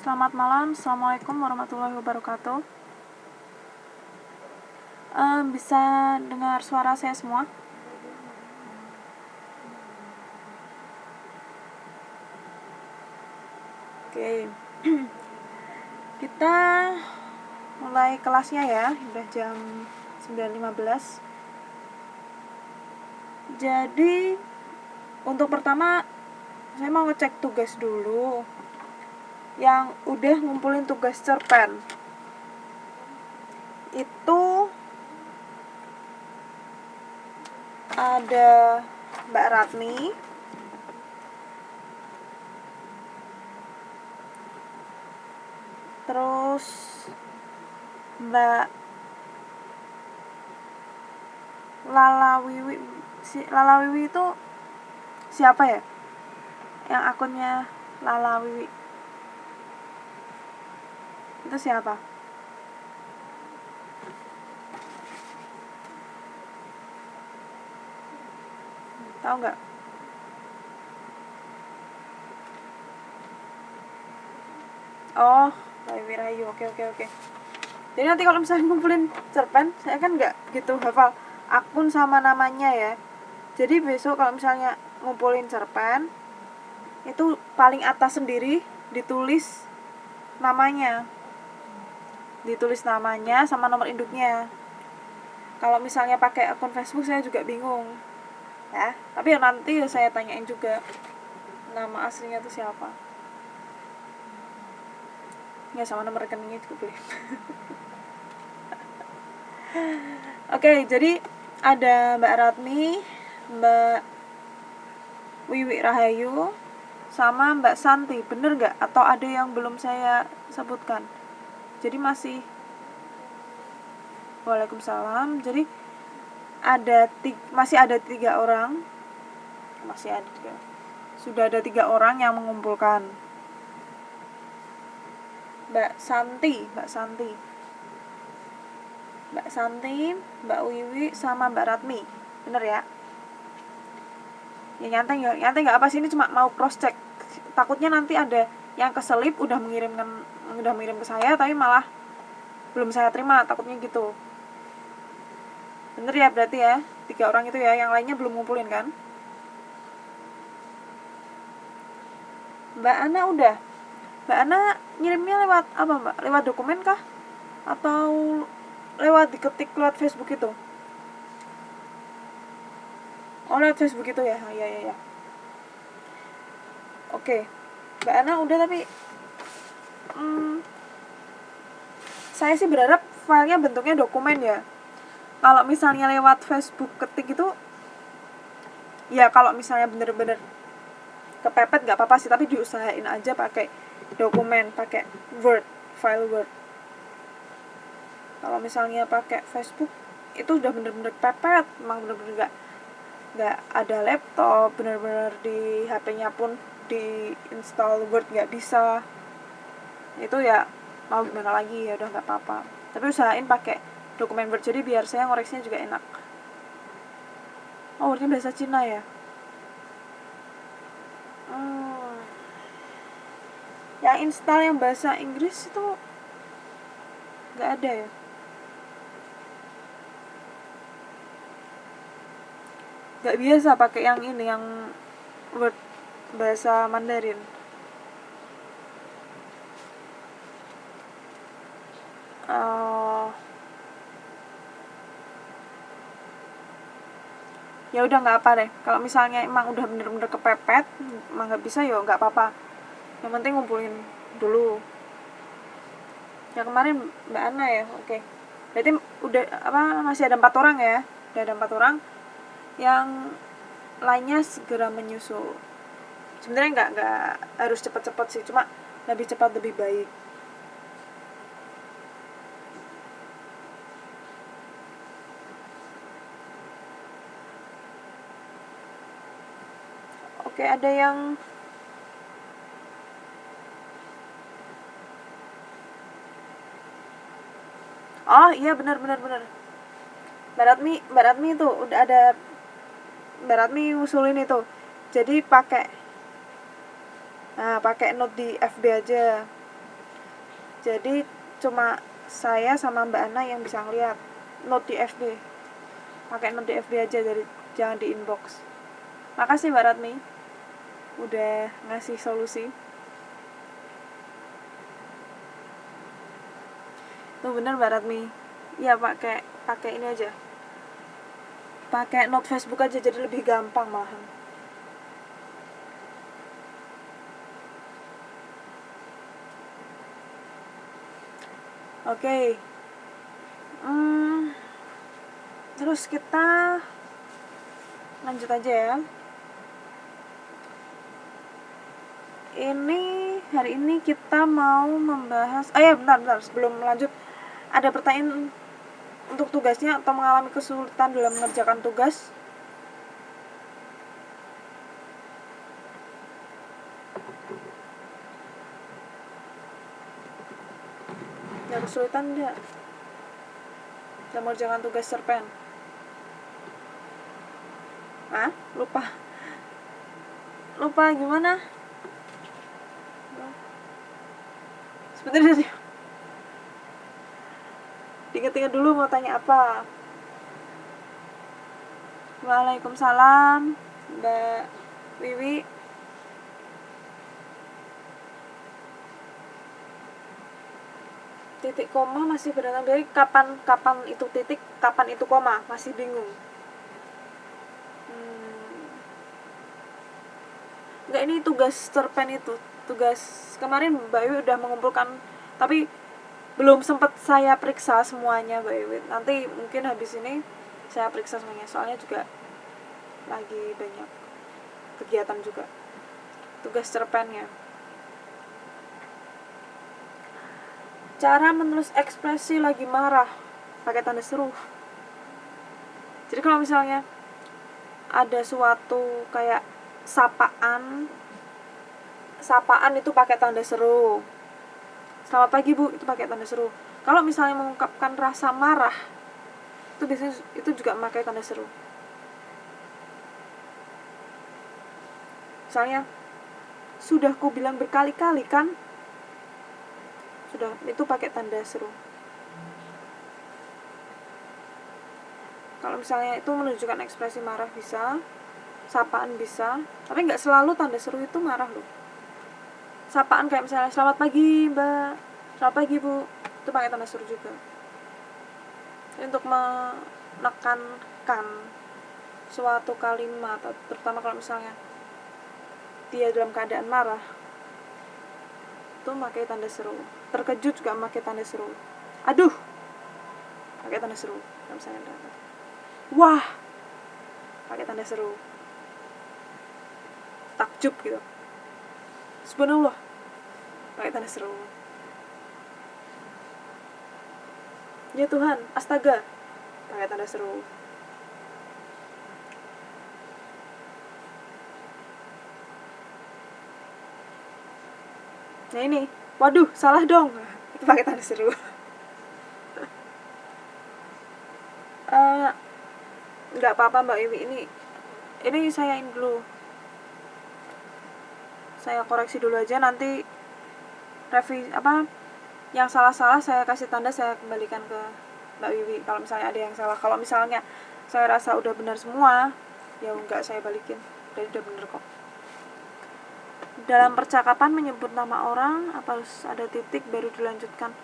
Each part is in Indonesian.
Selamat malam, Assalamualaikum warahmatullahi wabarakatuh. Bisa dengar suara saya semua? Oke. Kita mulai kelasnya ya, udah jam 9.15. Jadi untuk pertama saya mau ngecek tugas dulu. Yang udah ngumpulin tugas cerpen itu ada Mbak Ratni, terus Mbak Lala Wiwi. Lala Wiwi itu siapa ya? Yang akunnya Lala Wiwi itu siapa? Tahu nggak? Oh, Mbak Wiwi Rahayu. Oke. Jadi nanti kalau misalnya ngumpulin cerpen, saya kan nggak gitu hafal akun sama namanya ya. Jadi besok kalau misalnya ngumpulin cerpen, itu paling atas sendiri ditulis namanya. Ditulis namanya sama nomor induknya. Kalau misalnya pakai akun Facebook saya juga bingung. Ya, tapi nanti saya tanyain juga nama aslinya itu siapa. Ya, sama nomor rekeningnya juga boleh. Oke, jadi ada Mbak Ratni, Mbak Wiwi Rahayu, sama Mbak Santi. Bener nggak? Atau ada yang belum saya sebutkan? Jadi Waalaikumsalam. Jadi masih ada 3 orang. Sudah ada 3 orang yang mengumpulkan. Mbak Santi, Mbak Wiwi, sama Mbak Ratmi. Bener ya? Ya nyantai nggak apa sih, ini cuma mau cross check. Takutnya nanti ada yang keselip udah mengirim ke saya tapi malah belum saya terima, takutnya gitu. Bener ya berarti ya, 3 orang itu ya, yang lainnya belum ngumpulin kan? Mbak Ana udah. Mbak Ana ngirimnya lewat apa Mbak? Lewat dokumen kah? Atau lewat diketik lewat Facebook itu? Oh, lewat Facebook itu ya? Iya. Oke. Mbak Ana udah, tapi saya sih berharap filenya bentuknya dokumen ya. Kalau misalnya lewat Facebook ketik itu, ya kalau misalnya bener-bener kepepet nggak apa-apa sih, tapi diusahain aja pakai dokumen, pakai file Word. Kalau misalnya pakai Facebook itu udah bener-bener pepet, emang bener-bener nggak ada laptop, bener-bener di HP-nya pun di install Word nggak bisa. Itu ya mau gimana lagi, ya udah nggak apa-apa. Tapi usahain pakai dokumen Word, jadi biar saya ngoreksinya juga enak. Oh, Wordnya bahasa Cina ya? Yang install yang bahasa Inggris itu nggak ada ya? Nggak biasa pakai yang ini, yang Word bahasa Mandarin. Ya udah nggak apa deh. Kalau misalnya emang udah bener-bener kepepet, emang nggak bisa, ya nggak apa-apa. Yang penting ngumpulin dulu. Ya kemarin Mbak Ana ya, oke. Berarti udah masih ada 4 orang ya? Udah ada 4 orang. Yang lainnya segera menyusul. Sebenarnya nggak harus cepat-cepat sih, cuma lebih cepat lebih baik. Oke, ada yang oh iya, benar. Mbak Ratmi itu udah ada. Mbak Ratmi usulin itu. Jadi pakai note di FB aja. Jadi cuma saya sama Mbak Ana yang bisa ngeliat note di FB. Pakai note di FB aja, dari jangan di inbox. Makasih Mbak Ratmi udah ngasih solusi. Tuh bener Mbak Ratmi. Iya, pakai ini aja. Pakai note Facebook aja, jadi lebih gampang malahan. Oke. Terus kita lanjut aja ya. Hari ini kita mau membahas. Bentar, sebelum lanjut, ada pertanyaan untuk tugasnya atau mengalami kesulitan dalam mengerjakan tugas? Ada kesulitan enggak dalam mengerjakan tugas cerpen? Lupa gimana? Sebentar, ingat-ingat dulu mau tanya apa. Waalaikumsalam Mbak Wiwi. Titik koma masih berantam dari kapan itu titik, kapan itu koma, masih bingung. Enggak, ini tugas cerpen itu. Tugas kemarin Mbak Wiwi udah mengumpulkan, tapi belum sempat saya periksa semuanya Mbak Wiwi. Nanti mungkin habis ini saya periksa semuanya, soalnya juga lagi banyak kegiatan juga. Tugas cerpennya. Cara menulis ekspresi lagi marah, pakai tanda seru. Jadi kalau misalnya ada suatu kayak sapaan itu pakai tanda seru. Selamat pagi Bu, itu pakai tanda seru. Kalau misalnya mengungkapkan rasa marah, itu biasanya itu juga memakai tanda seru. Misalnya, sudah ku bilang berkali-kali kan? Sudah, itu pakai tanda seru. Kalau misalnya itu menunjukkan ekspresi marah bisa, sapaan bisa, tapi nggak selalu tanda seru itu marah loh. Sapaan kayak misalnya selamat pagi Mbak, selamat pagi Bu, itu pakai tanda seru juga. Untuk menekankan suatu kalimat, terutama kalau misalnya dia dalam keadaan marah, itu pakai tanda seru. Terkejut juga pakai tanda seru. Aduh, pakai tanda seru. Kalau misalnya wah, pakai tanda seru. Takjub gitu, subhanallah, pakai tanda seru. Ya Tuhan, astaga, pakai tanda seru. Nah ini, waduh, salah dong, itu pakai tanda seru. Nggak apa-apa Mbak Iwi, ini saya dulu, saya koreksi dulu aja, nanti yang salah-salah saya kasih tanda, saya kembalikan ke Mbak Wiwi kalau misalnya ada yang salah. Kalau misalnya saya rasa udah benar semua, ya enggak, saya balikin, udah bener kok. Dalam percakapan menyebut nama orang, apa harus ada titik baru dilanjutkan?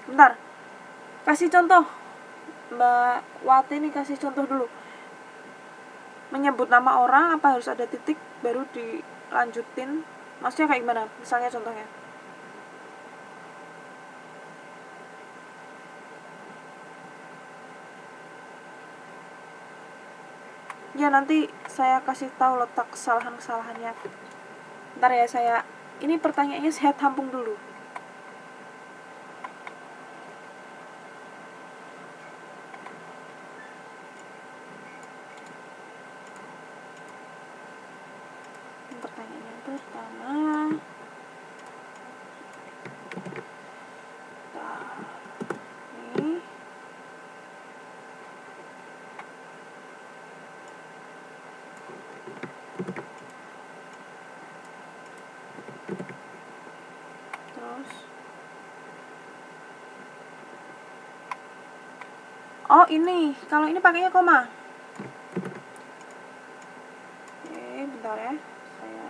Bentar, kasih contoh Mbak Wati nih, kasih contoh dulu. Menyebut nama orang apa harus ada titik baru dilanjutin? Maksudnya kayak gimana? Misalnya contohnya. Ya nanti saya kasih tahu letak kesalahan-kesalahannya. Ntar ya, ini pertanyaannya saya tampung dulu. Pertanyaan yang pertama, ini Oh ini, kalau ini pakainya koma. Oke, bentar ya. Saya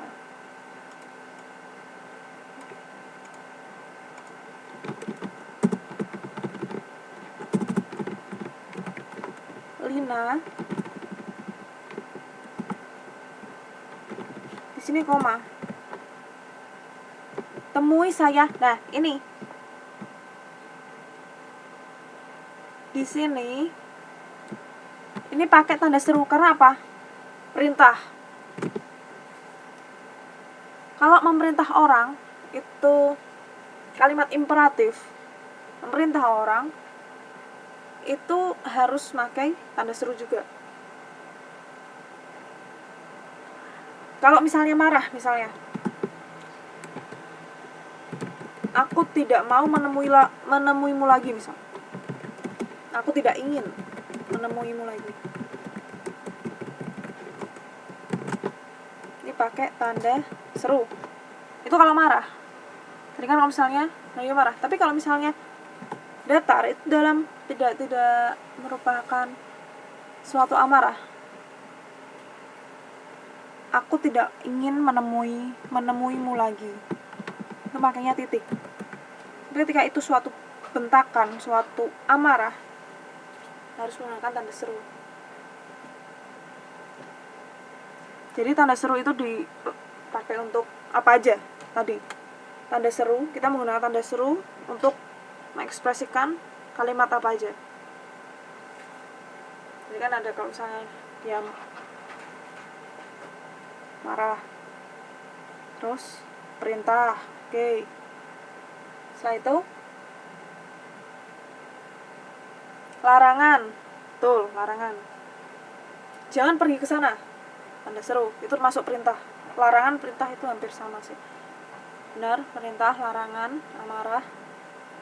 Lina. Di sini koma. Temui saya. Nah, ini. Di sini ini pakai tanda seru karena apa? Perintah. Kalau memerintah orang itu kalimat imperatif. Memerintah orang itu harus pakai tanda seru juga. Kalau misalnya marah, misalnya aku tidak mau menemuimu lagi, misal. Aku tidak ingin menemuimu lagi. Ini pakai tanda seru. Itu kalau marah. Tadi kan kalau misalnya lagi marah. Tapi kalau misalnya datar itu dalam tidak merupakan suatu amarah. Aku tidak ingin menemuimu lagi. Itu makanya titik. Ketika itu suatu bentakan, suatu amarah, harus menggunakan tanda seru. Jadi tanda seru itu dipakai untuk apa aja tadi. Tanda seru, kita menggunakan tanda seru untuk mengekspresikan kalimat apa aja. Jadi kan ada kalau misalnya dia marah, terus perintah, oke. Setelah itu larangan, betul, larangan. Jangan pergi ke sana, tanda seru, itu termasuk perintah. Larangan, perintah itu hampir sama sih. Benar, perintah, larangan, amarah.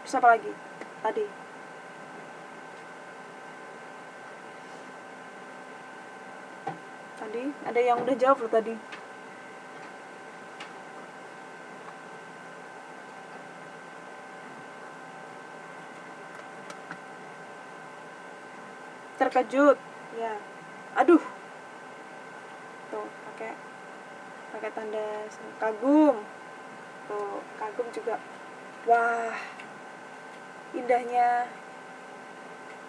Bisa apa lagi? Tadi. Tadi ada yang udah jawab loh tadi. Terkejut, ya. Aduh. Tuh, pakai tanda kagum. Tuh, kagum juga. Wah, indahnya.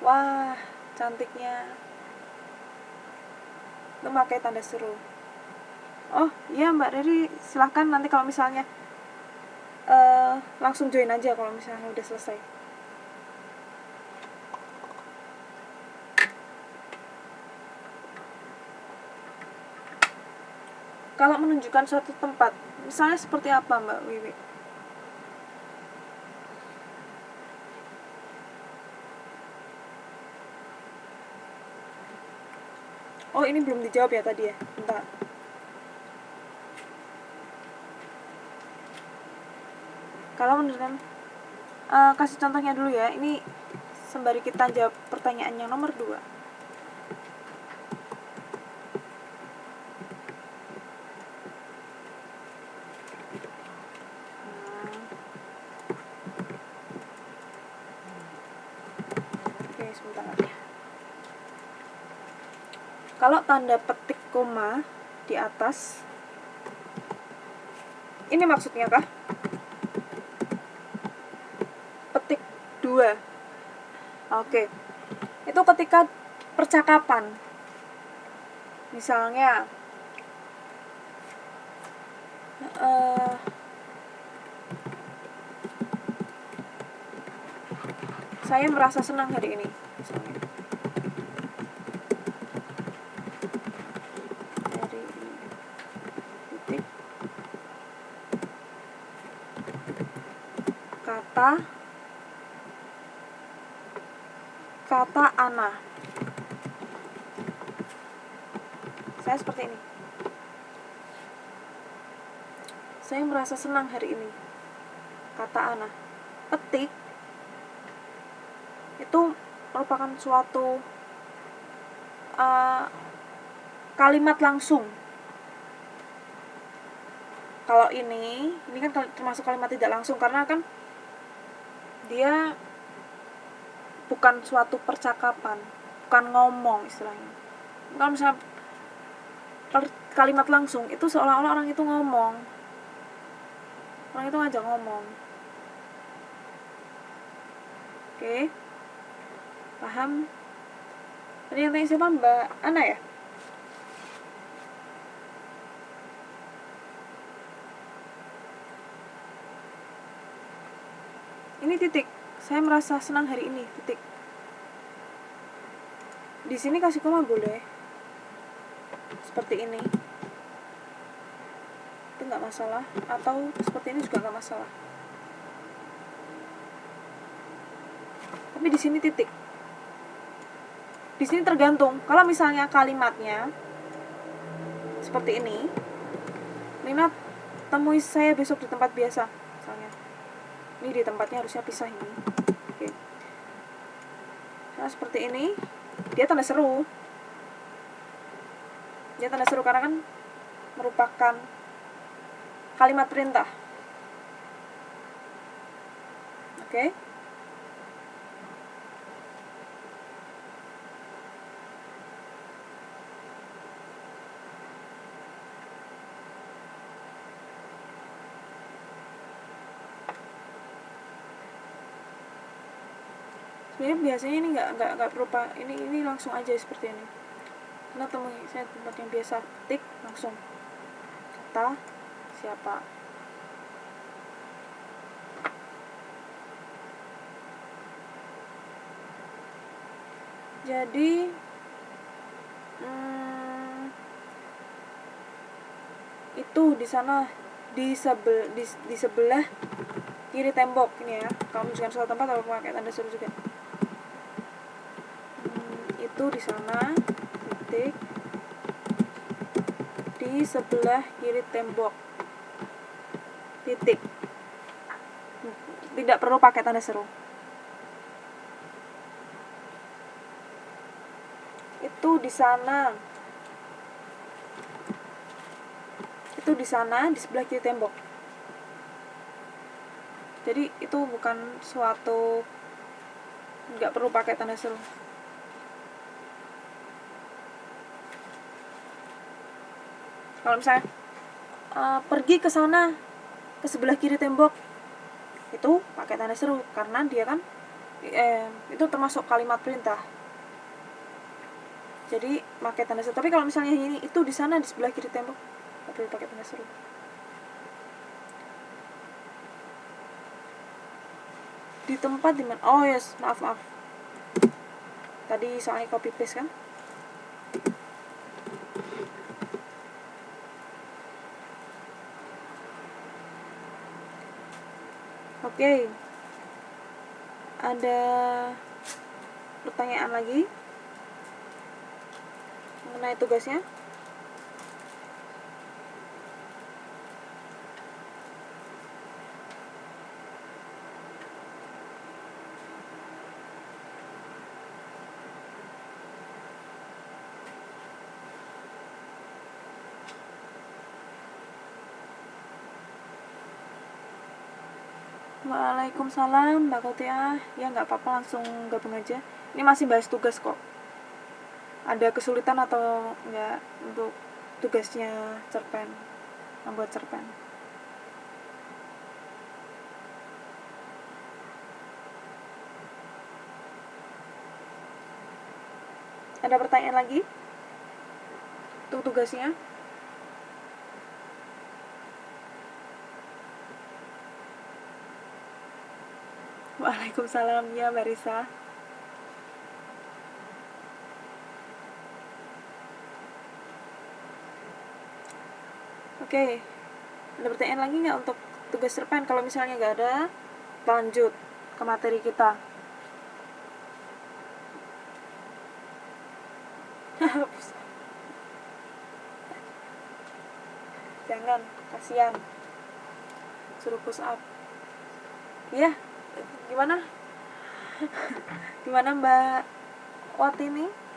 Wah, cantiknya. Itu pakai tanda seru. Oh iya Mbak Riri, silahkan nanti kalau misalnya langsung join aja kalau misalnya udah selesai. Kalau menunjukkan suatu tempat, misalnya seperti apa Mbak Wiwi? Oh ini belum dijawab ya tadi ya, bentar. Kalau menunjukkan, kasih contohnya dulu ya, ini sembari kita jawab pertanyaan yang nomor 2. Oke, sebentar lagi. Kalau tanda petik koma di atas, ini maksudnya kah? Petik 2. Oke. Itu ketika percakapan. Misalnya saya merasa senang hari ini, misalnya. Hari ini. Titik. Kata Ana. Saya seperti ini. Saya merasa senang hari ini. Kata Ana. Petik itu merupakan suatu kalimat langsung. Kalau ini kan termasuk kalimat tidak langsung karena kan dia bukan suatu percakapan, bukan ngomong istilahnya. Kalau misalnya kalimat langsung itu seolah-olah orang itu ngomong, orang itu ngajak ngomong. Oke, paham? Tadi yang tanya siapa, Mbak Ana ya? Ini titik. Saya merasa senang hari ini, titik. Di sini kasih koma boleh. Seperti ini. Itu nggak masalah. Atau seperti ini juga nggak masalah. Tapi di sini titik. Di sini tergantung. Kalau misalnya kalimatnya seperti ini, Nina temui saya besok di tempat biasa, misalnya. Ini di tempatnya harusnya pisah ini. Oke. Nah, seperti ini, dia tanda seru. Dia tanda seru karena kan merupakan kalimat perintah. Oke. Sebenarnya biasanya ini nggak perlu ini langsung aja seperti ini. Karena temui saya tempat yang biasa, ketik langsung kata siapa. Jadi itu di sana di sebelah kiri tembok ini ya. Kalau misalkan suatu tempat atau pakai tanda seru juga. Itu di sana titik di sebelah kiri tembok titik. Tidak perlu pakai tanda seru. Itu di sana. Itu di sana di sebelah kiri tembok. Jadi itu bukan suatu, nggak perlu pakai tanda seru. Kalau misalnya pergi ke sana ke sebelah kiri tembok, itu pakai tanda seru karena dia kan itu termasuk kalimat perintah. Jadi pakai tanda seru. Tapi kalau misalnya ini itu di sana di sebelah kiri tembok, nggak perlu pakai tanda seru. Di tempat dimana? Oh yes, maaf. Tadi soalnya copy paste kan. Oke. Ada pertanyaan lagi mengenai tugasnya? Waalaikumsalam Mbak Kotia. Ya nggak apa-apa, langsung gabung aja. Ini masih bahas tugas kok. Ada kesulitan atau enggak untuk tugasnya cerpen, membuat cerpen? Ada pertanyaan lagi untuk tugasnya? Waalaikumsalam ya Mbak Risa. Oke, ada pertanyaan lagi nggak untuk tugas cerpen? Kalau misalnya nggak ada, lanjut ke materi kita. Jangan, kasihan. Suruh push up. Iya, gimana? Gimana Mbak Wat ini?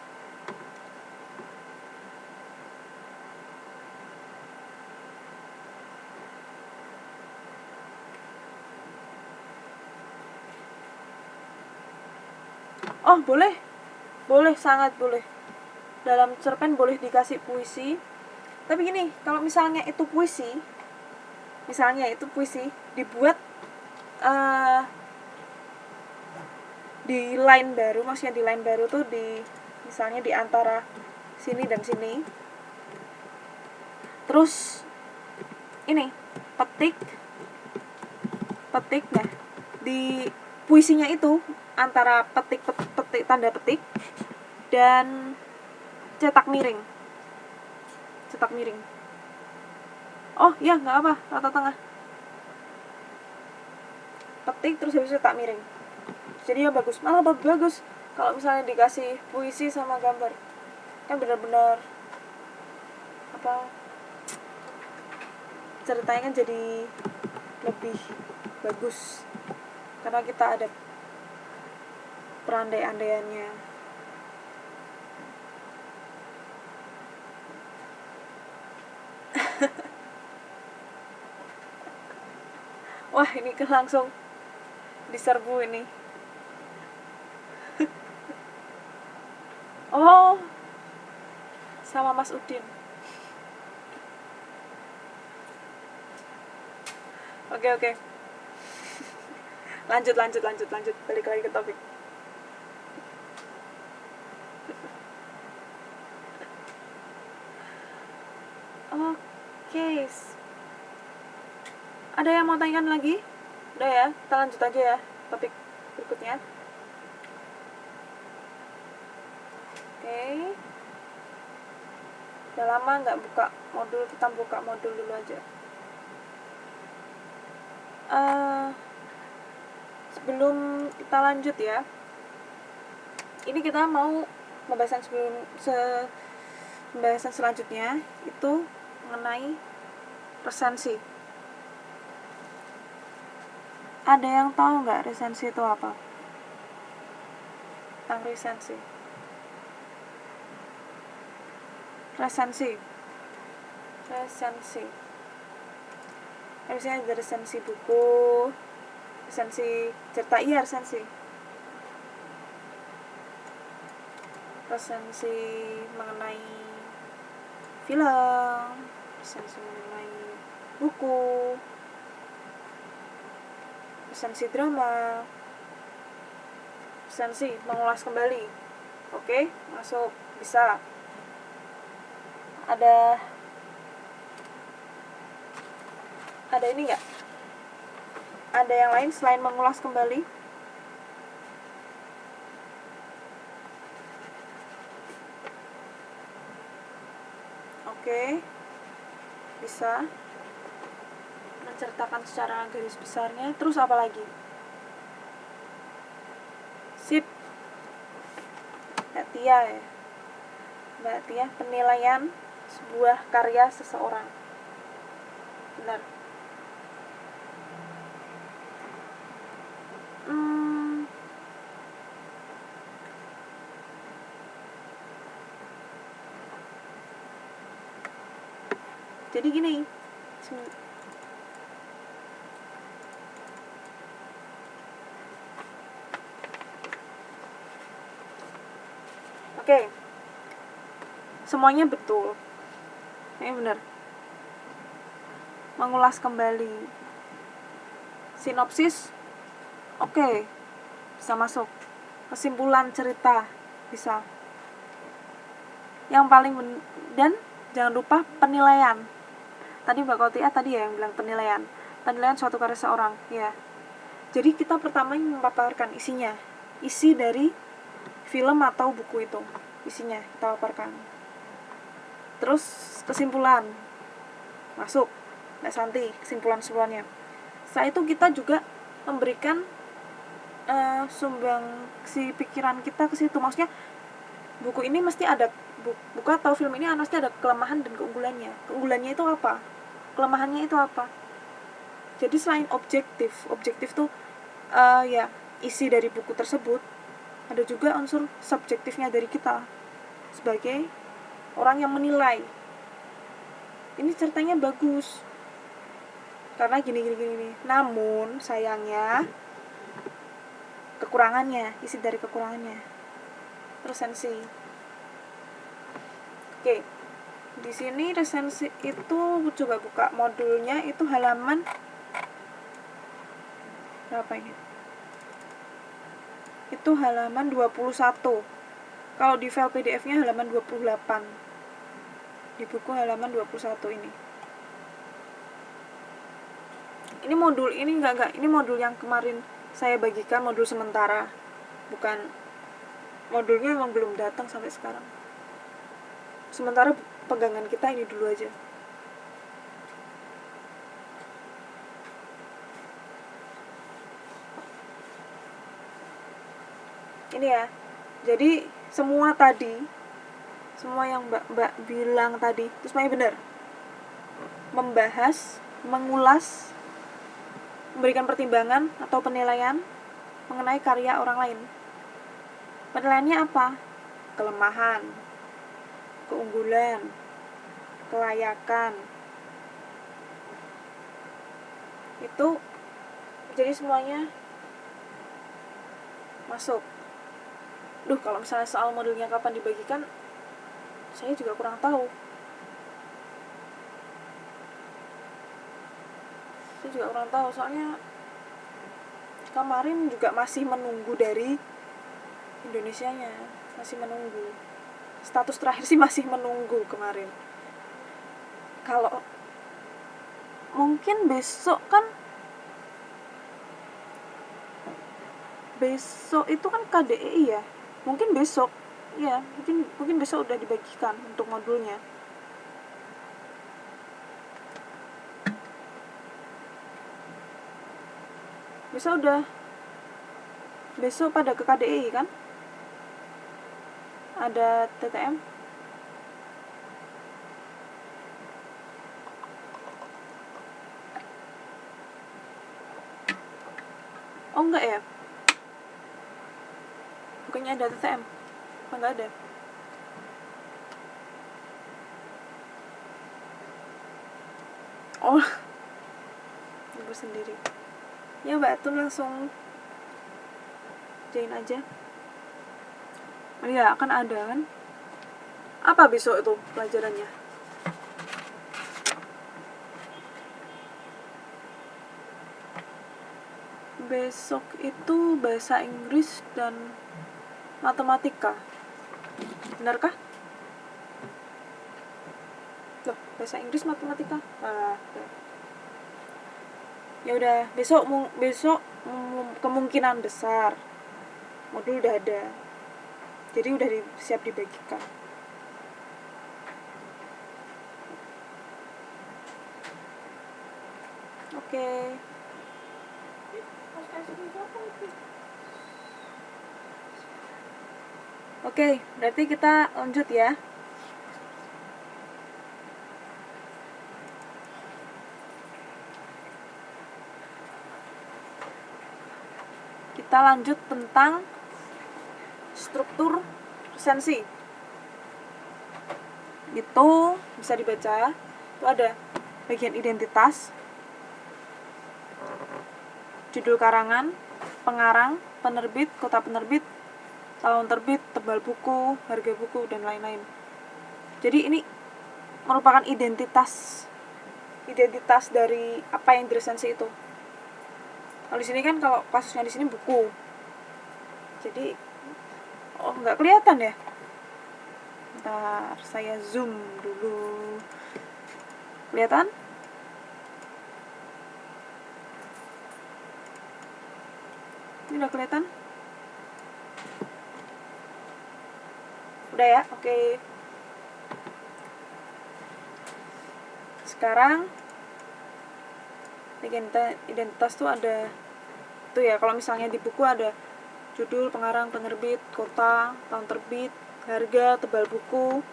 Oh, boleh. Boleh, sangat boleh. Dalam cerpen boleh dikasih puisi. Tapi gini, kalau misalnya itu puisi dibuat di line baru, maksudnya di line baru tuh misalnya di antara sini dan sini. Terus ini petik nah di puisinya itu antara petik tanda petik dan cetak miring. Oh ya, nggak apa, rata tengah. Petik terus habis cetak miring. Jadi ya bagus, malah bagus kalau misalnya dikasih puisi sama gambar, kan benar-benar apa, ceritanya kan jadi lebih bagus karena kita ada perandai-andaiannya. Wah, ini kan langsung diserbu ini. Oh, sama Mas Udin. Oke. Lanjut. Balik lagi ke topik. Oke. Ada yang mau tanyakan lagi? Udah ya, kita lanjut aja ya topik berikutnya. Oke. Udah lama nggak buka modul, kita buka modul dulu aja. Sebelum kita lanjut ya, ini kita mau pembahasan selanjutnya itu mengenai resensi. Ada yang tahu nggak resensi itu apa? Tentang resensi. Harusnya ada resensi buku, resensi cerita, resensi mengenai film, resensi mengenai buku, resensi drama, resensi mengulas kembali. Oke, masuk, bisa. Ada ini nggak? Ada yang lain selain mengulas kembali? Oke, bisa menceritakan secara garis besarnya. Terus apa lagi? Sip. Mbak Tia, penilaian sebuah karya seseorang. Benar. Jadi gini, oke, semuanya betul, ini benar. Mengulas kembali, sinopsis, oke, bisa masuk. Kesimpulan cerita, bisa. Yang paling dan jangan lupa penilaian. Tadi Mbak Kotia tadi ya yang bilang penilaian suatu karya seorang, ya. Jadi kita pertama memaparkan isinya, isi dari film atau buku itu, isinya kita paparkan. Terus kesimpulan, masuk Mbak Santi, kesimpulannya. Setelah itu kita juga memberikan sumbangsi pikiran kita ke situ. Maksudnya buku ini mesti ada, buku atau film ini pasti ada kelemahan dan keunggulannya. Keunggulannya itu apa? Kelemahannya itu apa? Jadi selain objektif tuh ya isi dari buku tersebut, ada juga unsur subjektifnya dari kita sebagai orang yang menilai. Ini ceritanya bagus karena gini. Namun sayangnya isi dari kekurangannya. resensi. Oke, di sini resensi itu coba buka modulnya, itu halaman berapa ini? Itu halaman 21. Kalau di file PDF-nya halaman 28. Di buku halaman 21 ini. Ini modul ini enggak, ini modul yang kemarin saya bagikan, modul sementara. Bukan, modulnya memang belum datang sampai sekarang. Sementara pegangan kita ini dulu aja. Ini ya. Jadi semua yang Mbak bilang tadi itu semuanya benar. Membahas, mengulas, memberikan pertimbangan atau penilaian mengenai karya orang lain. Penilaiannya apa? Kelemahan, keunggulan, kelayakan. Itu jadi semuanya masuk. Kalau misalnya soal modulnya kapan dibagikan, saya juga kurang tahu. Soalnya kemarin juga masih menunggu dari Indonesianya, masih menunggu. Status terakhir sih masih menunggu kemarin. Kalau mungkin besok itu kan KDEI ya. Mungkin besok udah dibagikan untuk modulnya. Besok pada ke KDEI kan? Ada TTM. Oh enggak ya? Bukannya ada TTM? Enggak ada. Oh, ibu sendiri. Ya Mbak Tun langsung join aja. Oh iya, akan ada kan? Apa besok itu pelajarannya? Besok itu bahasa Inggris dan matematika. Benarkah? Loh, bahasa Inggris matematika. Ya udah, besok kemungkinan besar modul udah ada. Jadi udah siap dibagikan. Oke. Oke, berarti kita lanjut ya. Kita lanjut tentang struktur resensi. Itu bisa dibaca. Itu ada bagian identitas, judul karangan, pengarang, penerbit, kota penerbit, tahun terbit, tebal buku, harga buku, dan lain-lain. Jadi ini merupakan identitas dari apa yang diresensi itu. Kalau di sini kan, kalau kasusnya di sini buku. Jadi nggak kelihatan ya. Bentar, saya zoom dulu. Kelihatan? Ini udah kelihatan? Udah ya? Oke. Sekarang identitas tuh ada tuh ya, kalau misalnya di buku ada judul, pengarang, penerbit, kota, tahun terbit, harga, tebal buku,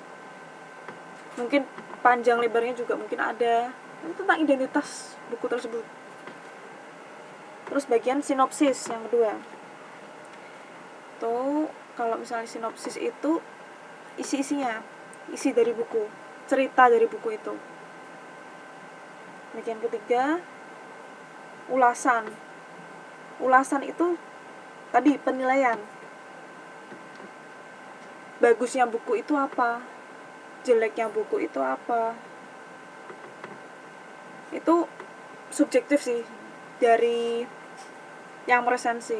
mungkin panjang lebarnya juga mungkin ada. Ini tentang identitas buku tersebut. Terus bagian sinopsis yang kedua. Tuh, kalau misalnya sinopsis itu isi-isinya, isi dari buku, cerita dari buku itu. Bagian ketiga, ulasan. Ulasan itu tadi penilaian. bagusnya buku itu apa, jeleknya buku itu apa. Itu subjektif sih dari yang meresensi.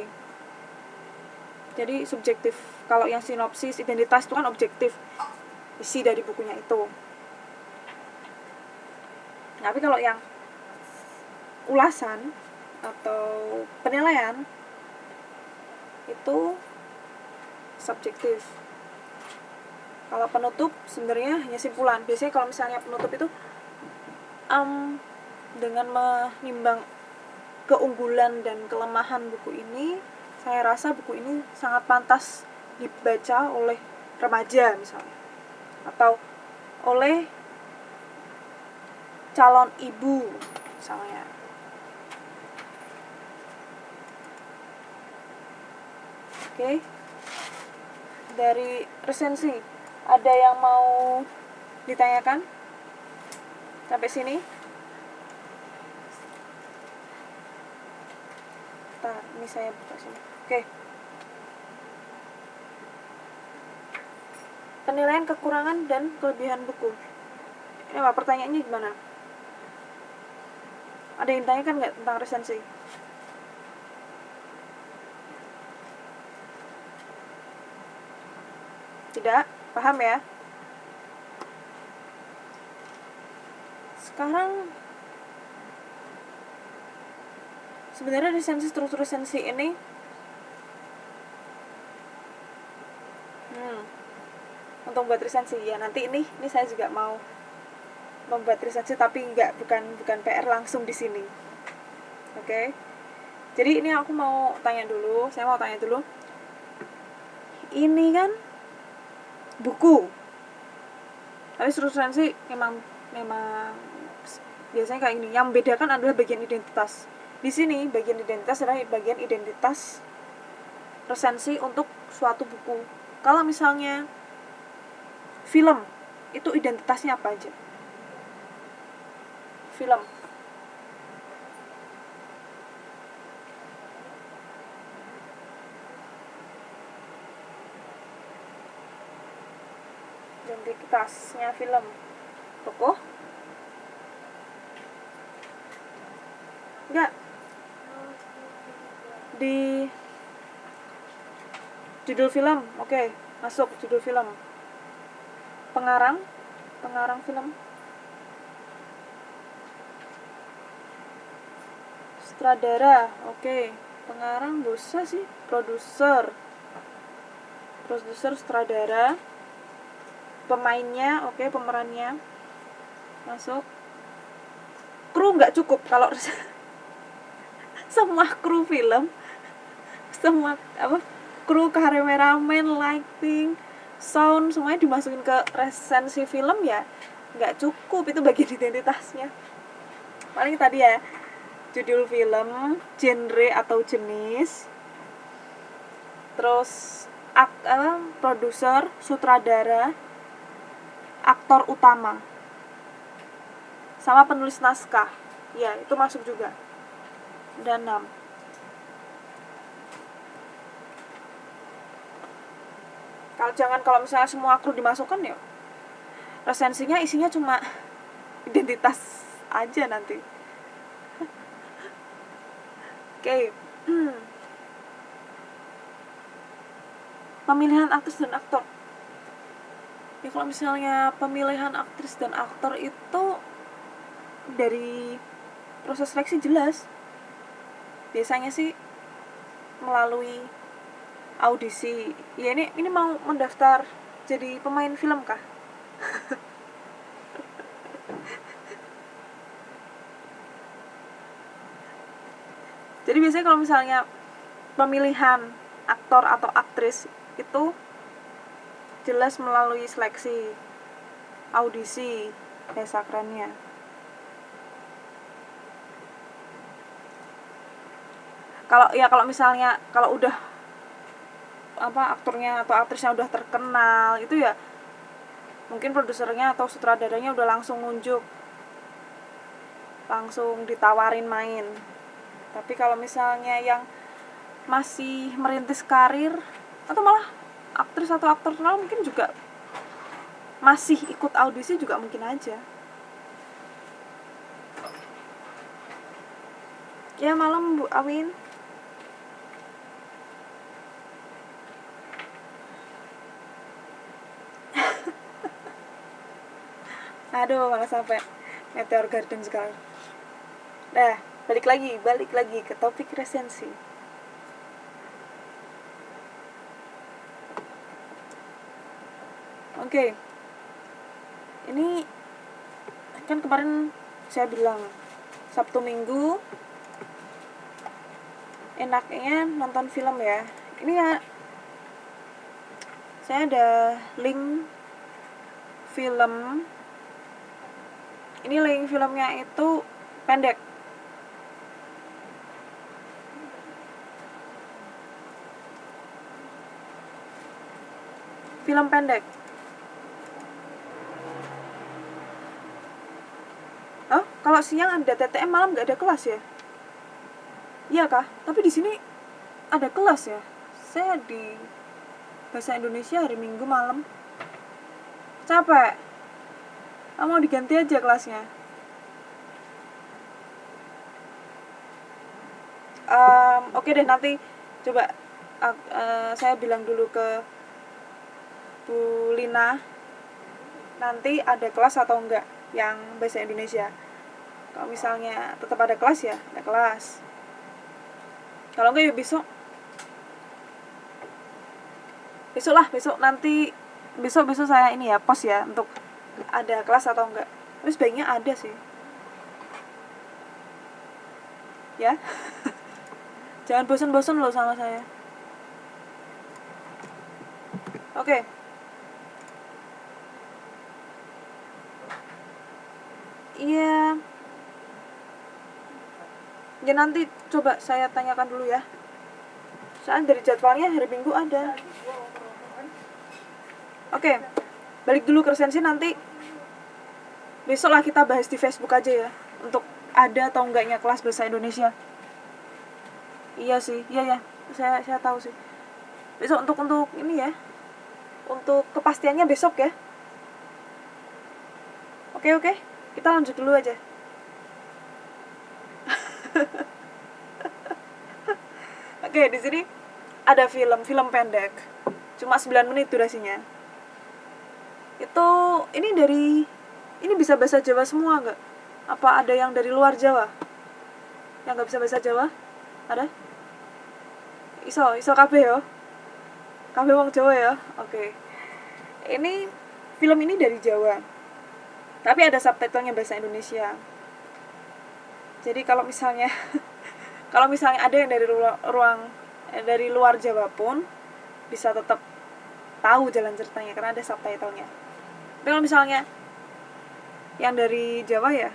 Jadi subjektif. Kalau yang sinopsis, identitas itu kan objektif, isi dari bukunya itu. Tapi kalau yang ulasan atau penilaian itu subjektif. Kalau penutup sebenarnya hanya simpulan. Biasanya kalau misalnya penutup itu dengan menimbang keunggulan dan kelemahan buku ini, saya rasa buku ini sangat pantas dibaca oleh remaja misalnya, atau oleh calon ibu misalnya. Oke. Dari resensi, ada yang mau ditanyakan sampai sini? Bentar, ini saya buka sini. Oke. Penilaian kekurangan dan kelebihan buku. Ini apa pertanyaannya gimana? Ada yang tanyakan nggak tentang resensi? Tidak? Paham ya? Sekarang sebenarnya struktur resensi ini untuk membuat resensi ya, nanti ini saya juga mau membuat resensi, tapi bukan PR langsung di sini. Oke. Jadi ini saya mau tanya dulu. Ini kan buku. Tapi struktur resensi memang biasanya kayak gini. Yang membedakan adalah bagian identitas. Di sini bagian identitas adalah bagian identitas resensi untuk suatu buku. Kalau misalnya film, itu identitasnya apa aja? Film. Identitasnya film. Tokoh? Enggak. Di judul film, oke, masuk judul film. Pengarang film. Sutradara, oke. Pengarang bisa sih, produser, sutradara. Pemainnya, oke, pemerannya masuk. Kru nggak cukup kalau semua kru film, semua kru, kameramen, lighting, sound, semuanya dimasukin ke resensi film ya nggak cukup. Itu bagian identitasnya. Paling tadi ya, judul film, genre atau jenis, terus produser, sutradara, aktor utama, sama penulis naskah. Ya, itu masuk juga. Dan 6. Kalau misalnya semua kru dimasukkan ya resensinya isinya cuma identitas aja nanti. Oke. Pemilihan aktris dan aktor. Ya kalau misalnya pemilihan aktris dan aktor itu dari proses seleksi jelas. Biasanya sih melalui audisi. Ya ini mau mendaftar jadi pemain film kah? Jadi biasanya kalau misalnya pemilihan aktor atau aktris itu jelas melalui seleksi, audisi, bahasa kerennya. Kalau misalnya kalau udah aktornya atau aktrisnya udah terkenal, itu ya mungkin produsernya atau sutradaranya udah langsung nunjuk, langsung ditawarin main. Tapi kalau misalnya yang masih merintis karir atau malah aktris atau aktor terkenal mungkin juga masih ikut audisi juga mungkin aja. Ya malam Bu Awin. Aduh, malah sampai Meteor Garden sekali. Nah, balik lagi ke topik resensi. Oke. Ini kan kemarin saya bilang Sabtu Minggu enaknya nonton film ya. Ini ya, saya ada link film. Ini link filmnya itu pendek. Film pendek. Oh, kalau siang ada TTM, malam nggak ada kelas ya? Iya kah? Tapi di sini ada kelas ya. Saya di bahasa Indonesia hari Minggu malam. Capek. Mau diganti aja kelasnya. Oke deh, nanti coba saya bilang dulu ke Bu Lina. Nanti ada kelas atau enggak yang bahasa Indonesia. Kalau misalnya tetap ada kelas ya ada kelas. Kalau enggak ya besok nanti besok saya ini ya post ya untuk ada kelas atau enggak. Tapi sebaiknya ada sih ya. Jangan bosan-bosan loh sama saya. Oke. Iya. Ya nanti coba saya tanyakan dulu ya. Soalnya dari jadwalnya hari Minggu ada. Oke. Balik dulu ke resensi, nanti besok lah kita bahas di Facebook aja ya untuk ada atau enggaknya kelas bahasa Indonesia. Iya sih, iya. Saya tahu sih. Besok untuk ini ya. Untuk kepastiannya besok ya. Oke. Kita lanjut dulu aja. Oke, di sini ada film pendek. Cuma 9 menit durasinya. Ini bisa bahasa Jawa semua enggak? Apa ada yang dari luar Jawa? Yang enggak bisa bahasa Jawa? Ada? Iso kabeh yo. Kabeh wong Jawa ya. Oke. Film ini dari Jawa. Tapi ada subtitlenya bahasa Indonesia. Jadi kalau misalnya ada yang dari luar Jawa pun bisa tetap tahu jalan ceritanya karena ada subtitlenya. Tapi kalau misalnya yang dari Jawa ya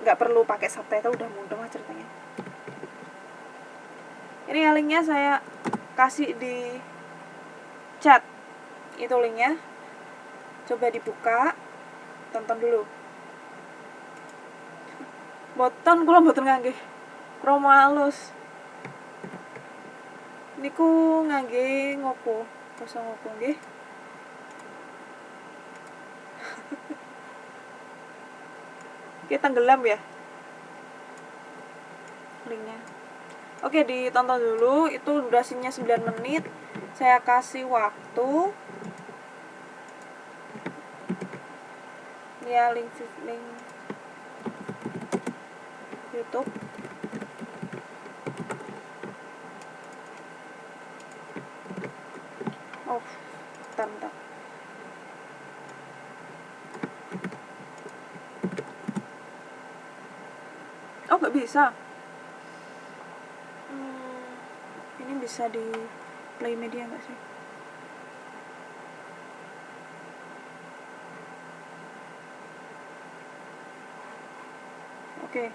nggak perlu pakai subtitle, udah mudah ceritanya. Ini ya linknya saya kasih di chat. Itu linknya. Coba dibuka, tonton dulu. Kula mboten nganggih promo halus. Niku ngangge ngopo? Basa ngopo nggih? Kita tenggelam ya linknya. Oke, ditonton dulu. Itu durasinya 9 menit. Saya kasih waktu. Ya, link YouTube. Oh, bentar. Oh, nggak bisa. Ini bisa di Play Media nggak sih? Oke.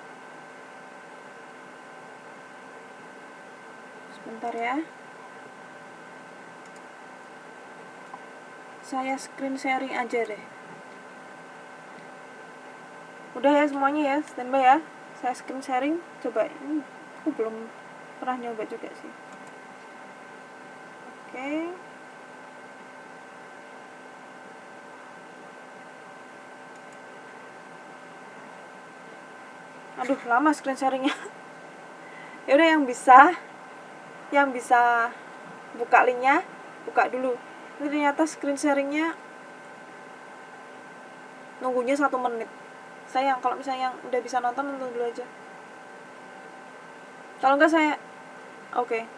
Sebentar ya. Saya screen sharing aja deh. Udah ya semuanya ya, standby ya. Saya screen sharing. Coba ini aku belum pernah nyoba juga sih. Oke. Aduh, lama screen sharingnya. Ya udah, yang bisa buka linknya, buka dulu. Ini ternyata screen sharingnya nunggunya 1 menit. Sayang, kalau misalnya yang udah bisa nonton dulu aja. Kalau enggak saya oke.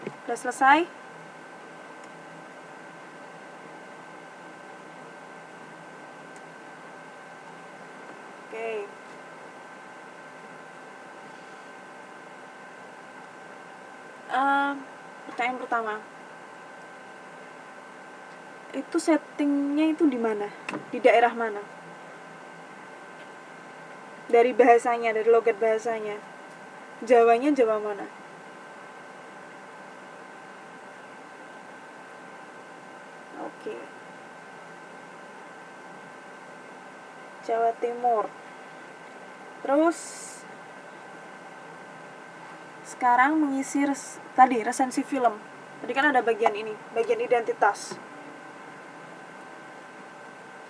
Udah selesai? Oke. Pertanyaan pertama. Itu settingnya itu di mana? Di daerah mana? Dari bahasanya, dari logat bahasanya. Jawanya Jawa mana? Oke. Jawa Timur. Terus sekarang mengisi tadi resensi film. Tadi kan ada bagian ini, bagian identitas.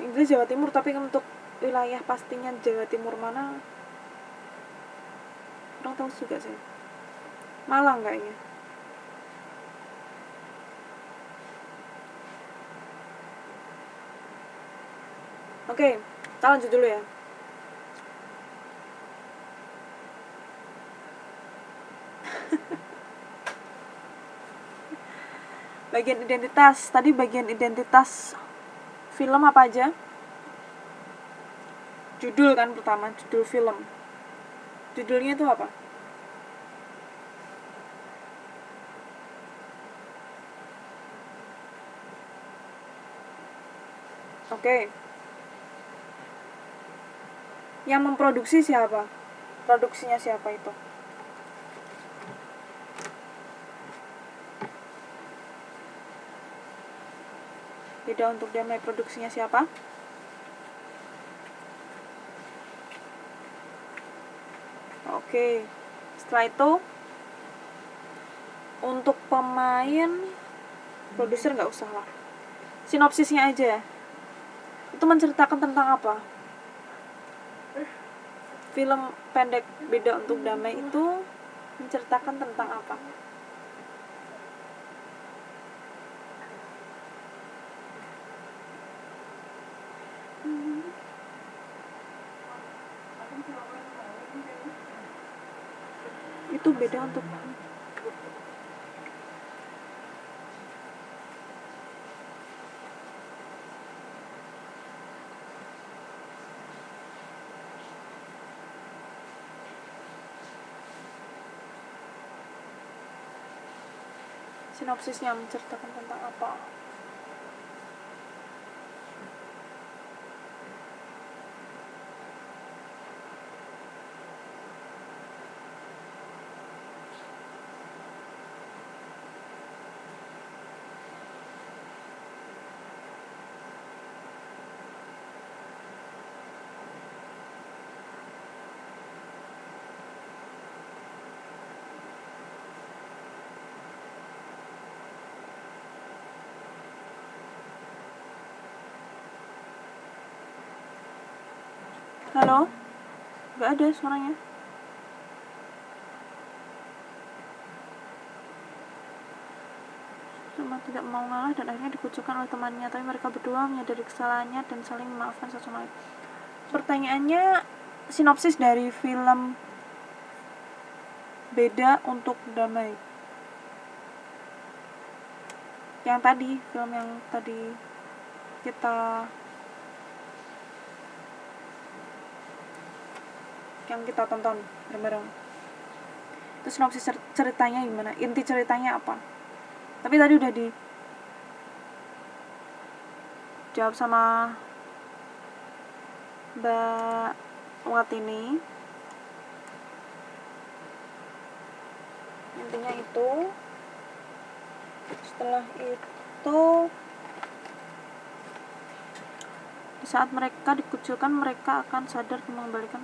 Inggris Jawa Timur, tapi untuk wilayah pastinya Jawa Timur mana kurang tahu juga sih. Malang kayaknya. Oke, kita lanjut dulu ya. Bagian identitas, tadi bagian identitas film apa aja? Judul kan pertama, judul film. Judulnya itu apa? Oke. Yang memproduksi siapa? Produksinya siapa itu? Beda untuk Damai, produksinya siapa? Oke. Setelah itu untuk pemain, produser nggak usah lah. Sinopsisnya aja. Itu menceritakan tentang apa? Film pendek Beda untuk Damai itu menceritakan tentang apa? Itu beda untuk sinopsisnya menceritakan tentang apa? Halo? Gak ada suaranya. Cuma tidak mau ngalah dan akhirnya dikucilkan oleh temannya, tapi mereka berdua menyadari kesalahannya dan saling memaafkan satu sama lain. Pertanyaannya, sinopsis dari film Beda untuk Damai. Yang tadi, film yang tadi kita tonton bareng-bareng. Itu sinopsis ceritanya gimana? Inti ceritanya apa? Tapi tadi udah dijawab sama Mbak Watini. Intinya itu, setelah itu di saat mereka dikucilkan, mereka akan sadar dan mengembalikan.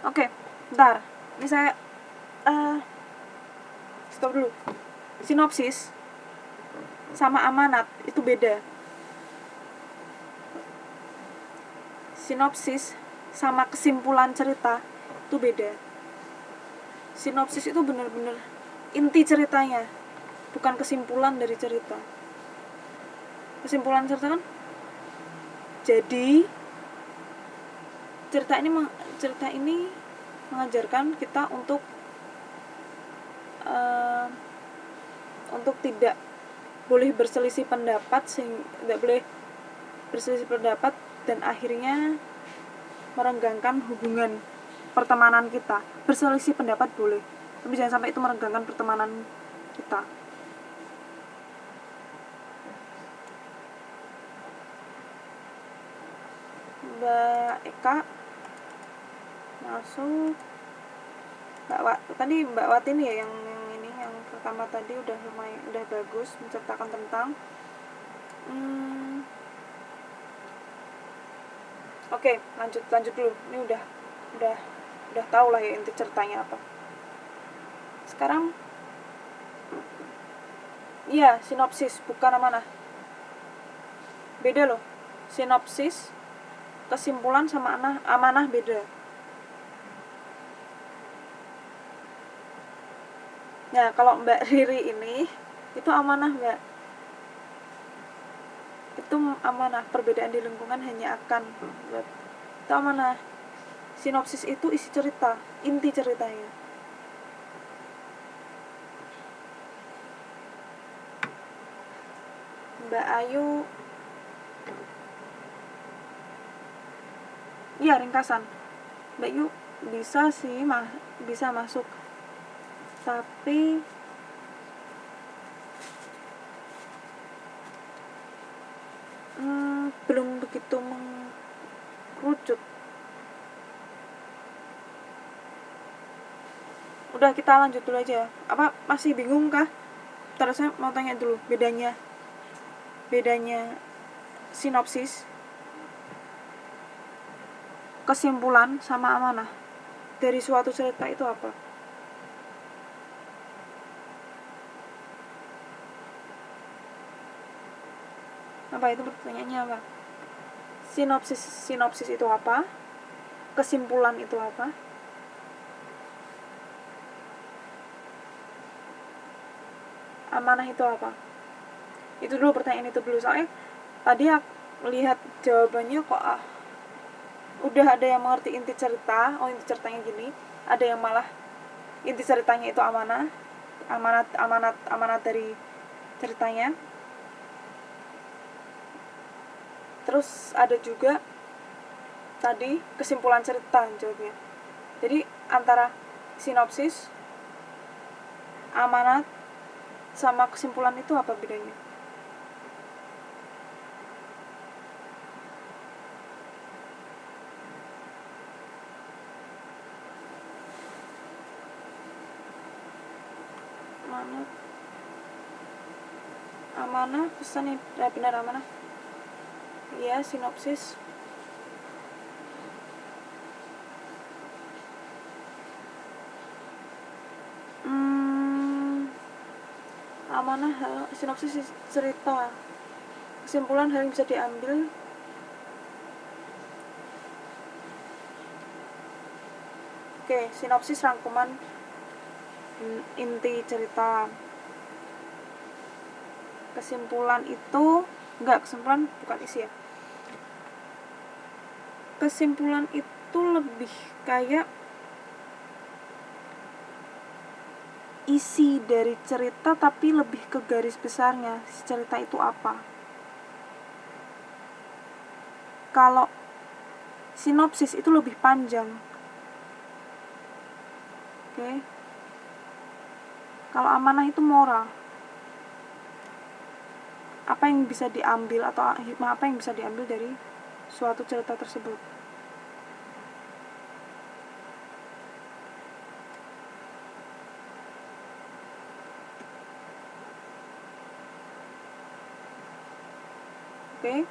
Oke, bentar. Ini saya stop dulu. Sinopsis sama amanat itu beda. Sinopsis sama kesimpulan cerita itu beda. Sinopsis itu benar-benar inti ceritanya, bukan kesimpulan dari cerita. Kesimpulan cerita kan, jadi cerita ini mengajarkan kita untuk untuk tidak boleh berselisih pendapat, tidak boleh berselisih pendapat dan akhirnya merenggangkan hubungan pertemanan kita. Berselisih pendapat boleh, tapi jangan sampai itu merenggangkan pertemanan kita. Mbak Eka masuk. Tadi Mbak Wati nih ya yang ini, yang pertama tadi udah lumayan, udah bagus menceritakan tentang Oke, lanjut dulu. Ini udah tahu lah ya inti ceritanya apa. Sekarang iya, sinopsis bukan amanah. Beda loh. Sinopsis, kesimpulan sama amanah beda. Nah, kalau Mbak Riri ini itu amanah, Mbak. Itu amanah. Perbedaan di lingkungan hanya akan itu amanah. Sinopsis itu isi cerita, inti ceritanya. Mbak Ayu, iya ringkasan. Mbak Ayu bisa sih, bisa masuk, tapi belum begitu mengkerucut. Udah, kita lanjut dulu aja. Apa masih bingung kah? Terus saya mau tanya dulu bedanya sinopsis, kesimpulan sama amanah dari suatu cerita itu apa? Apa itu pertanyaannya apa? Sinopsis itu apa? Kesimpulan itu apa? Amanah itu apa? Itu dulu, pertanyaan itu dulu. Soalnya tadi aku lihat jawabannya kok udah ada yang mengerti inti cerita. Oh, inti ceritanya gini. Ada yang malah inti ceritanya itu amanat dari ceritanya. Terus ada juga tadi kesimpulan cerita jawabnya. Jadi antara sinopsis, amanat, sama kesimpulan itu apa bedanya? Amanah pesan yang benar, amanah. Iya, sinopsis. Amanah sinopsis cerita, kesimpulan hal yang bisa diambil. Oke, sinopsis rangkuman inti cerita. Kesimpulan kesimpulan bukan isi ya. Kesimpulan itu lebih kayak isi dari cerita, tapi lebih ke garis besarnya cerita itu apa. Kalau sinopsis itu lebih panjang. Oke. Kalau amanah itu moral. Apa yang bisa diambil atau hikmah apa yang bisa diambil dari suatu cerita tersebut. Oke.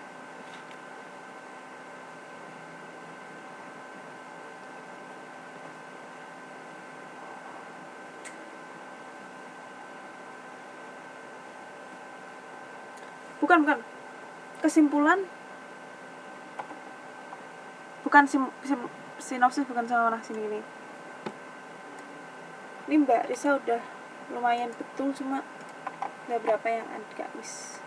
Bukan. Kesimpulan bukan sinopsis, bukan sama sini ini. Ini Mbak Risa udah lumayan betul, cuma ada berapa yang agak miss.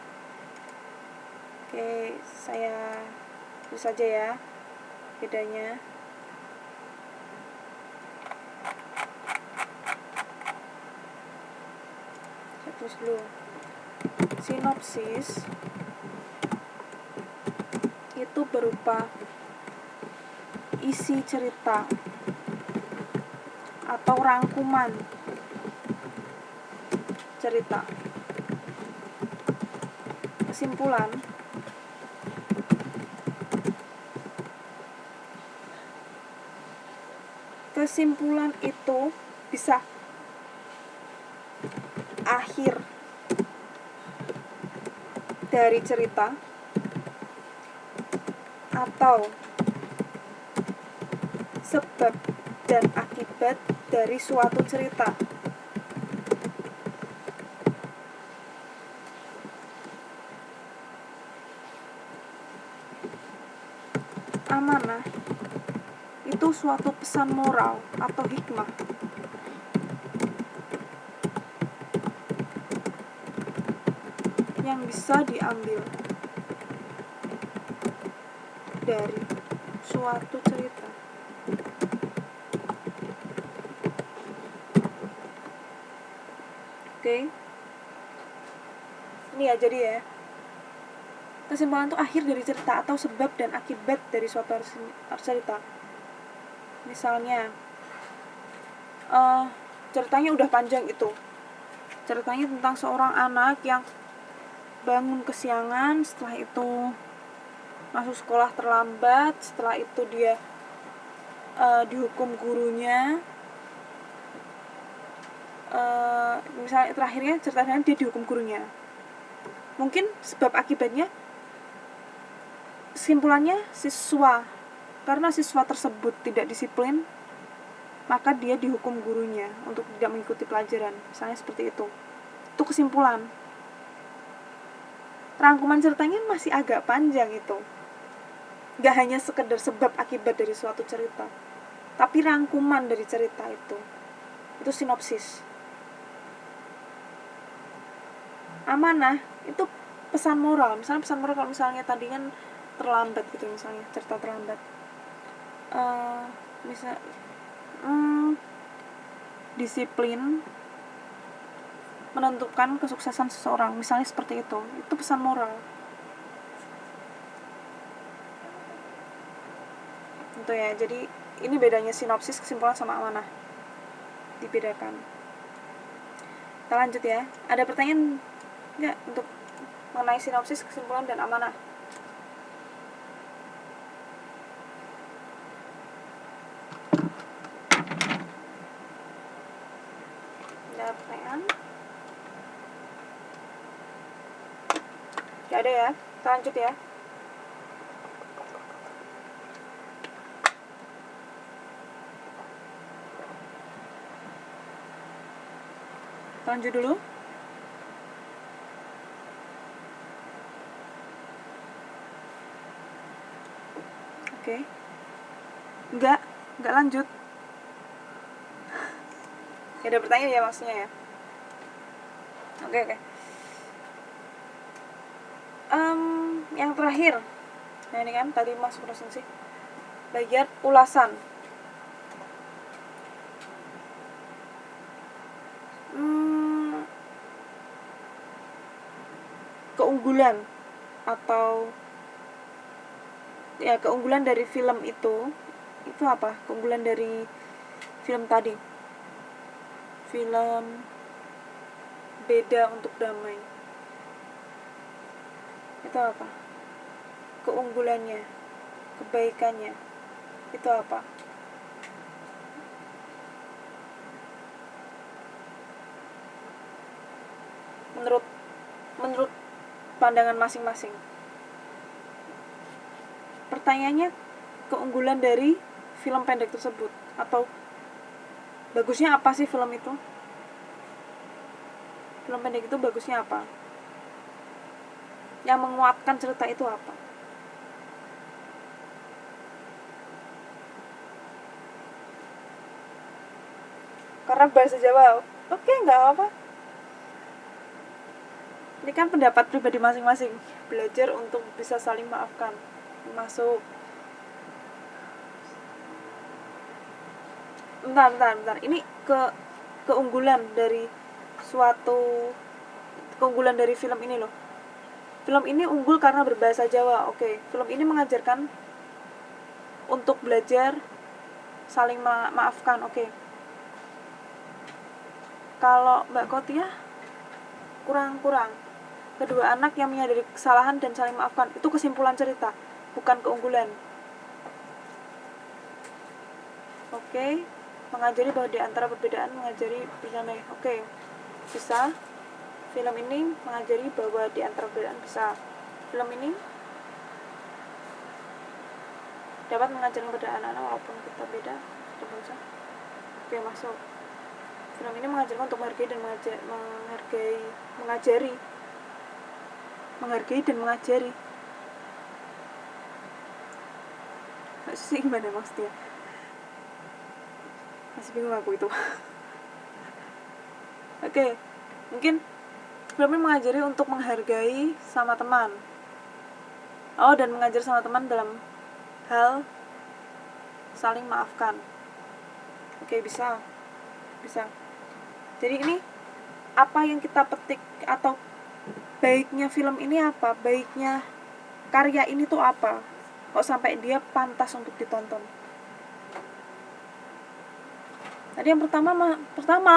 Oke, saya tulis saja ya bedanya. Terus dulu, sinopsis itu berupa isi cerita atau rangkuman cerita. Kesimpulan itu bisa akhir dari cerita atau sebab dan akibat dari suatu cerita. Amanah itu suatu pesan moral atau hikmah yang bisa diambil dari suatu cerita. Oke. Ini ya, jadi ya, kesimpulan itu akhir dari cerita atau sebab dan akibat dari suatu cerita. Misalnya ceritanya udah panjang itu. Ceritanya tentang seorang anak yang bangun kesiangan, setelah itu masuk sekolah terlambat, setelah itu dia dihukum gurunya. Misalnya terakhirnya ceritanya dia dihukum gurunya. Mungkin sebab akibatnya, kesimpulannya karena siswa tersebut tidak disiplin, maka dia dihukum gurunya untuk tidak mengikuti pelajaran. Misalnya seperti itu. Itu kesimpulan. Rangkuman ceritanya masih agak panjang itu. Gak hanya sekedar sebab akibat dari suatu cerita, tapi rangkuman dari cerita itu sinopsis. Amanah itu pesan moral. Misalnya pesan moral, kalau misalnya tadi kan terlambat gitu, misalnya cerita terlambat, disiplin menentukan kesuksesan seseorang, misalnya seperti itu pesan moral. Itu ya, jadi ini bedanya sinopsis, kesimpulan sama amanah, dibedakan. Kita lanjut ya. Ada pertanyaan nggak untuk mengenai sinopsis, kesimpulan, dan amanah? Ada pertanyaan? Nggak ada ya. Kita lanjut ya. Kita lanjut dulu. Oke. Nggak lanjut. Ada pertanyaan ya maksudnya ya. Oke. Yang terakhir, nah ini kan tadi masuk resensi, bagian ulasan. Keunggulan atau ya, keunggulan dari film itu apa? Keunggulan dari film tadi, film Beda Untuk Damai, itu apa? Keunggulannya, kebaikannya, itu apa? Menurut pandangan masing-masing. Pertanyaannya, keunggulan dari film pendek tersebut, atau bagusnya apa sih film itu? Film pendek itu bagusnya apa? Yang menguatkan cerita itu apa? Karena bahasa Jawa, oke, nggak apa. Ini kan pendapat pribadi masing-masing. Belajar untuk bisa saling maafkan. Masuk. Bentar. Ini keunggulan dari suatu keunggulan dari film ini loh. Film ini unggul karena berbahasa Jawa. Oke, film ini mengajarkan untuk belajar saling maafkan. Oke. Kalau Mbak Kotia kurang. Kedua anak yang menyadari kesalahan dan saling maafkan, itu kesimpulan cerita, bukan keunggulan. Oke. Mengajari bahwa di antara perbedaan mengajari berdamai. Oke. Bisa. Film ini mengajari bahwa di antara perbedaan bisa. Film ini dapat mengajarkan kepada anak-anak walaupun kita beda atau bangsa. Oke, masuk. Film ini mengajarkan untuk menghargai dan mengajari. Maksudnya gimana maksudnya? Masih bingung aku itu. Oke, mungkin film ini mengajari untuk menghargai sama teman. Dan mengajar sama teman dalam hal saling maafkan. Oke, bisa. Jadi ini apa yang kita petik, atau baiknya film ini apa? Baiknya karya ini tuh apa? Kok sampai dia pantas untuk ditonton? Tadi yang pertama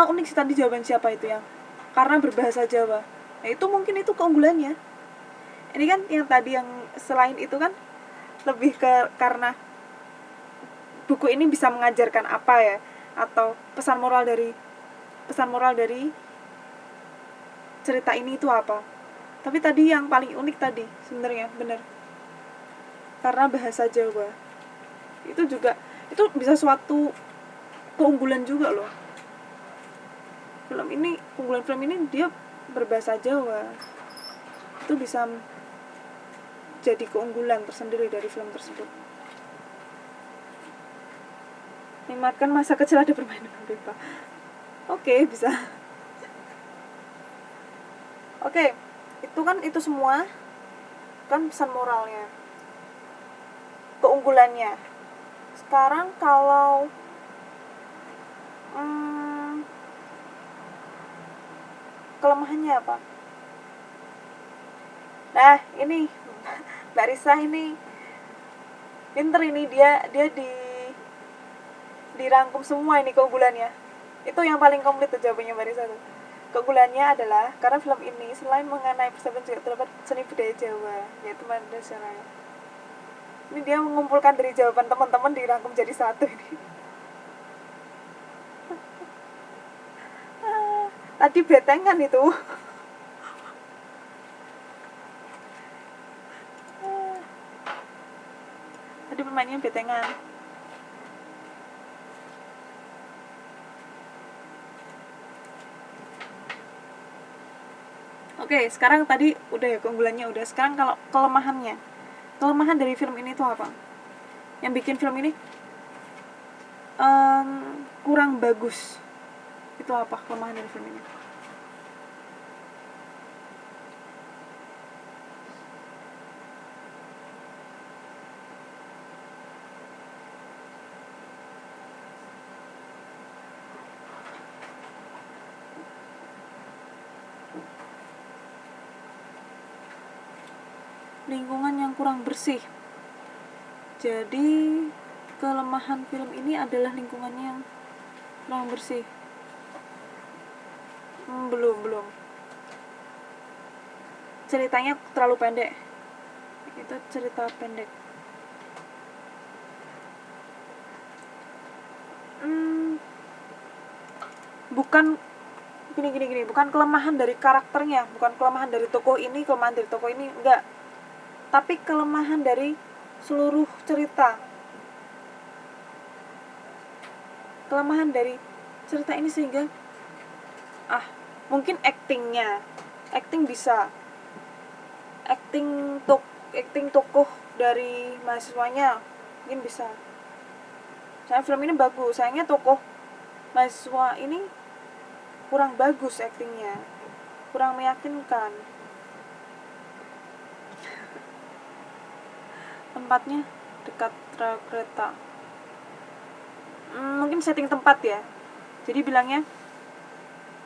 unik sih tadi jawaban siapa itu yang karena berbahasa Jawa. Nah, itu mungkin itu keunggulannya. Ini kan yang tadi yang selain itu kan lebih ke karena buku ini bisa mengajarkan apa ya, atau pesan moral dari cerita ini itu apa. Tapi tadi yang paling unik tadi sebenarnya benar, karena bahasa Jawa. Itu bisa suatu keunggulan juga loh. Keunggulan film ini dia berbahasa Jawa. Itu bisa jadi keunggulan tersendiri dari film tersebut. Nikmatkan masa kecil ada bermain dengan Beba. Oke, bisa. Oke, itu semua kan pesan moralnya, keunggulannya. Sekarang kalau kelemahannya apa? Nah, ini Mbak Risa ini pinter ini, dia dirangkum semua ini keunggulannya. Itu yang paling komplit tuh jawabannya Mbak Risa tuh. Keunggulannya adalah karena film ini selain mengenai persahabatan juga terdapat seni budaya Jawa, yaitu Mandasara. Ini dia mengumpulkan dari jawaban teman-teman dirangkum jadi satu ini. Tadi betengan itu. Tadi permainannya betengan. Oke, sekarang tadi udah ya keunggulannya udah. Sekarang kalau kelemahannya. Kelemahan dari film ini tuh apa? Yang bikin film ini kurang bagus. Itu apa kelemahan dari film ini? Lingkungan yang kurang bersih. Jadi kelemahan film ini adalah lingkungannya yang kurang bersih. Belum. Ceritanya terlalu pendek. Itu cerita pendek. Bukan gini, bukan kelemahan dari karakternya, bukan kelemahan dari tokoh ini, enggak. Tapi kelemahan dari seluruh cerita. Kelemahan dari cerita ini sehingga mungkin acting bisa. Acting tokoh dari mahasiswanya mungkin bisa. Saya film ini bagus, sayangnya tokoh mahasiswa ini kurang bagus actingnya, kurang meyakinkan. Tempatnya dekat rel kereta. Mungkin setting tempat ya. Jadi bilangnya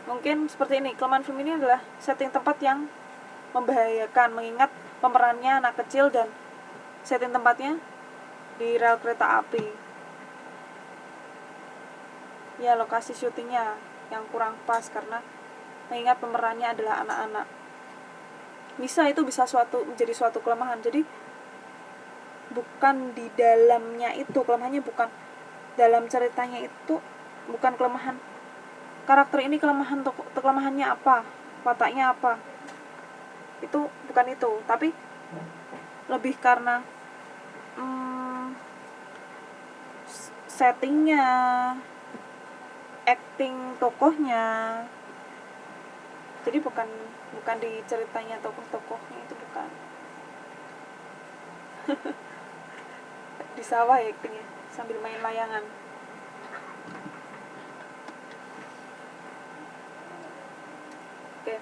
Mungkin seperti ini, kelemahan film ini adalah setting tempat yang membahayakan, mengingat pemerannya anak kecil dan setting tempatnya di rel kereta api. Ya, lokasi syutingnya yang kurang pas karena mengingat pemerannya adalah anak-anak. Bisa menjadi suatu kelemahan. Jadi bukan di dalamnya itu kelemahannya, bukan dalam ceritanya itu, bukan kelemahan karakter ini, kelemahannya apa, wataknya apa, itu bukan itu, tapi lebih karena settingnya, acting tokohnya. Jadi bukan di ceritanya, tokoh-tokohnya itu bukan. Di sawah ya actingnya sambil main layangan. Oke.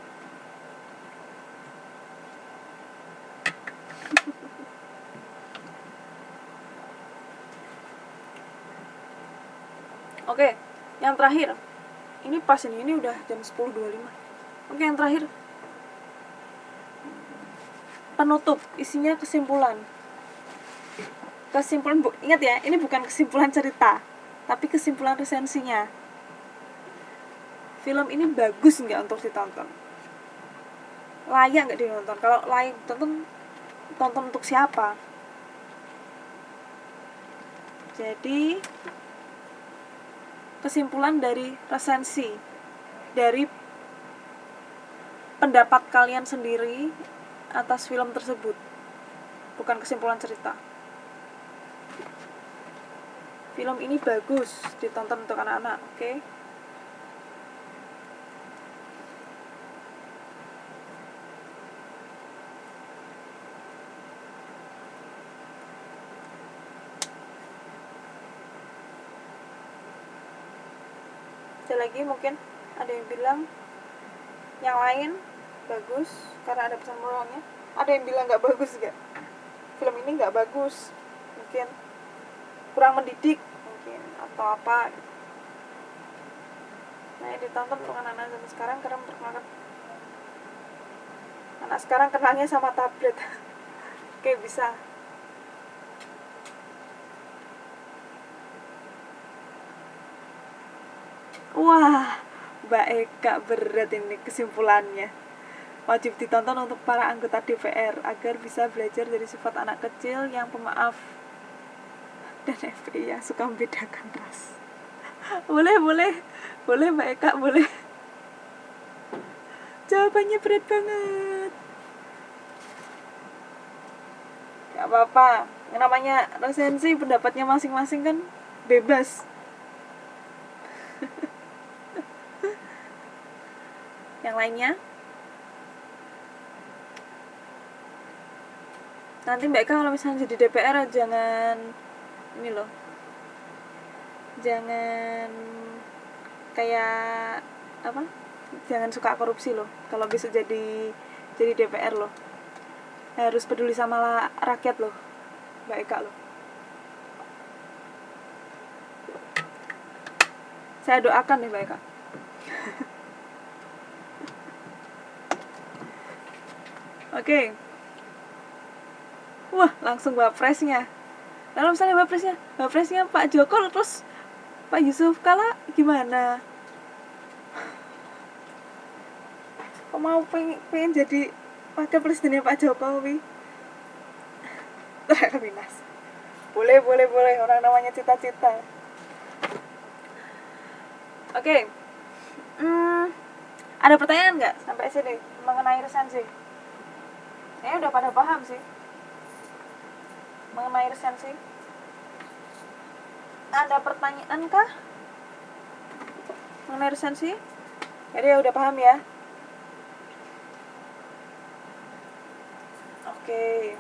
Oke, yang terakhir. Ini pas ini udah jam 10.25. Oke, yang terakhir. Penutup, isinya kesimpulan. Ingat ya, ini bukan kesimpulan cerita, tapi kesimpulan resensinya. Film ini bagus nggak untuk ditonton? Layak nggak ditonton? Kalau layak tonton untuk siapa? Jadi kesimpulan dari resensi, dari pendapat kalian sendiri atas film tersebut, bukan kesimpulan cerita. Film ini bagus ditonton untuk anak-anak, oke? Ada lagi mungkin ada yang bilang yang lain bagus karena ada pesan moralnya. Ada yang bilang nggak bagus nggak? Film ini nggak bagus, mungkin kurang mendidik mungkin atau apa. Nah, ditonton untuk anak-anak zaman sekarang karena memperkenalkan anak sekarang kenalnya sama tablet. Oke, bisa. Wah, Mbak Eka, berat ini kesimpulannya. Wajib ditonton untuk para anggota DPR agar bisa belajar dari sifat anak kecil yang pemaaf dan FPI yang suka membedakan ras. Boleh Mbak Eka, boleh. Jawabannya berat banget. Gak apa-apa, namanya resensi, pendapatnya masing-masing kan bebas. Yang lainnya nanti Mbak Eka kalau misalnya jadi DPR jangan ini loh, jangan kayak apa, jangan suka korupsi loh. Kalau bisa jadi DPR loh, harus peduli sama rakyat loh Mbak Eka loh. Saya doakan nih Mbak Eka. Oke. Wah, langsung Wapresnya. Lalu misalnya Wapresnya Pak Joko terus Pak Yusuf Kala gimana? Kok mau pengen jadi wakil presidennya Pak Jokowi? Terbinas. Boleh, orang namanya cita-cita. Oke. Ada pertanyaan nggak sampai sini mengenai resensi? Kayaknya udah pada paham sih mengenai resensi. Ada pertanyaan kah mengenai resensi? Jadi ya udah paham ya. Oke.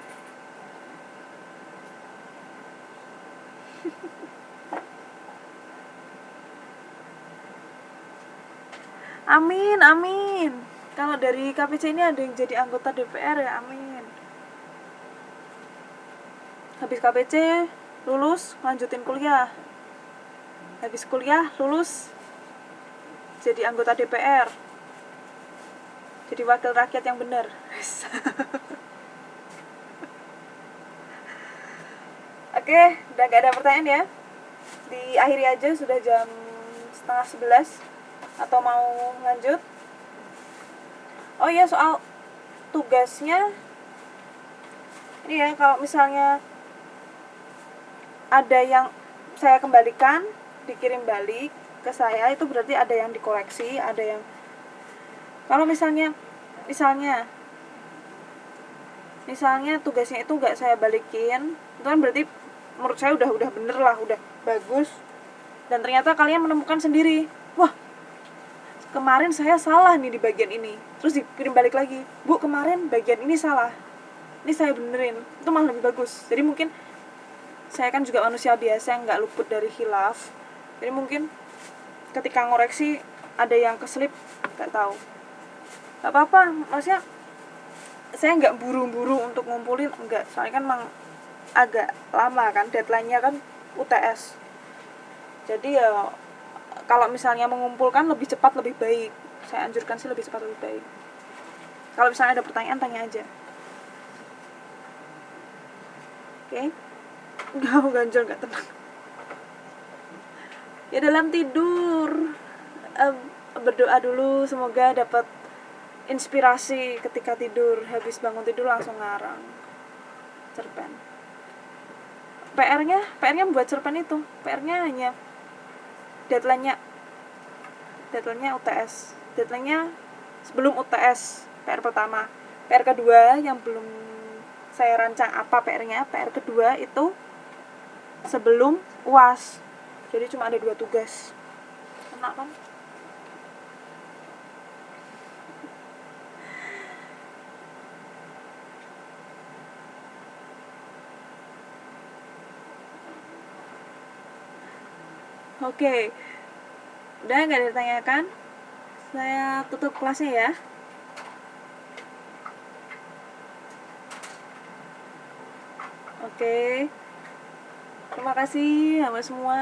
Amin. Kalau dari KPC ini ada yang jadi anggota DPR ya, amin. Habis KPC lulus lanjutin kuliah. Habis kuliah lulus jadi anggota DPR, jadi wakil rakyat yang benar. Oke, udah gak ada pertanyaan ya. Diakhiri aja, sudah jam 10:30. Atau mau lanjut? Oh iya, soal tugasnya ini ya, kalau misalnya ada yang saya kembalikan, dikirim balik ke saya, itu berarti ada yang dikoreksi, ada yang, kalau misalnya tugasnya itu nggak saya balikin, itu kan berarti menurut saya udah bener lah, udah bagus, dan ternyata kalian menemukan sendiri, wah kemarin saya salah nih di bagian ini, terus dikirim balik lagi, Bu kemarin bagian ini salah, ini saya benerin, itu malah lebih bagus. Jadi mungkin saya kan juga manusia biasa yang nggak luput dari khilaf, jadi mungkin ketika ngoreksi ada yang keselip, nggak tahu, nggak apa-apa, maksudnya saya nggak buru-buru untuk ngumpulin, enggak, soalnya kan emang agak lama kan, deadline-nya kan UTS, jadi ya kalau misalnya mengumpulkan lebih cepat lebih baik, saya anjurkan sih lebih cepat lebih baik. Kalau misalnya ada pertanyaan, tanya aja. Oke? Nggak ganjol, nggak tenang ya dalam tidur. Berdoa dulu, semoga dapat inspirasi ketika tidur, habis bangun tidur langsung ngarang cerpen. PR-nya buat cerpen itu, PR-nya hanya deadline-nya UTS, deadline-nya sebelum UTS, PR pertama. PR kedua yang belum saya rancang apa PR-nya, PR kedua itu sebelum UAS, jadi cuma ada 2 tugas. Enak kan? Oke, udah nggak ada ditanyakan, saya tutup kelasnya ya. Oke, terima kasih sama semua.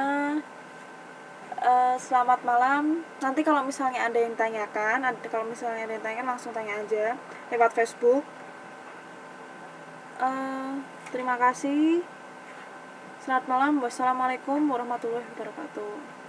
Selamat malam. Nanti kalau misalnya ada yang tanyakan, langsung tanya aja lewat Facebook. Terima kasih. Selamat malam. Wassalamualaikum warahmatullahi wabarakatuh.